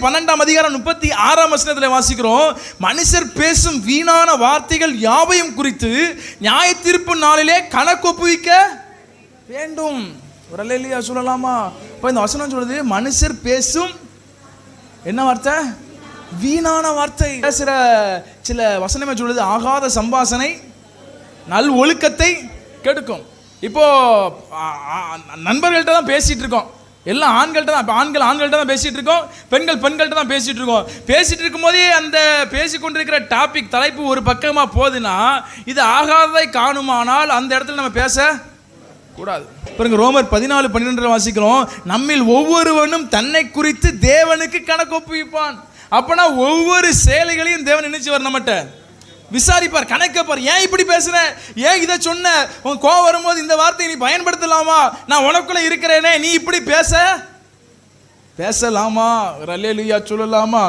மத்தேயு 12:36 வாசிக்கிறோம், மனுஷர் பேசும் வீணான வார்த்தைகள் யாவையும் குறித்து நியாய தீர்ப்பு நாளிலே கணக்கொப்புவிக்க வேண்டும். ஒரு அல்லேலூயா சொல்லலாமா? இப்போ இந்த வசனம் சொல்லுது, மனுஷர் பேசும் என்ன வார்த்தை? வீணான வார்த்தை. பேசுகிற சில வசனமே சொல்லுது, ஆகாத சம்பாஷணை நல் ஒழுக்கத்தை கெடுக்கும். இப்போ நண்பர்கள்ட்ட தான் பேசிட்டு இருக்கோம், எல்லாம் ஆண்கள்ட்ட தான். இப்போ ஆண்கள்ட்ட தான் பேசிட்டு இருக்கோம், பெண்கள்ட்ட தான் பேசிட்டு இருக்கோம். பேசிட்டு இருக்கும் போதே அந்த பேசிக்கொண்டிருக்கிற டாபிக் தலைப்பு ஒரு பக்கமாக போகுதுன்னா, இது ஆகாததை காணுமானால் அந்த இடத்துல நம்ம பேச கூடாது. பாருங்க, ரோமர் 14:12 வாசிக்கிறோம், நம்மில் ஒவ்வொருவனும் தன்னை குறித்து தேவனுக்கு கணக்கு ஒப்புவிப்பான். அப்பனா ஒவ்வொரு செயல்களையும் தேவன் நினைச்சுவார், நம்மகிட்ட விசாரிப்பார், கணக்கப்பார். ஏன் இப்படி பேசுற, ஏன் இதை சொன்ன, உன் கோவம் வரும்போது இந்த வார்த்தையை நீ பயன்படுத்தலாமா, நான் உனக்குள்ள இருக்கிறேனே, நீ இப்படி பேசலாமா? அல்லேலூயா சொல்லலாமா?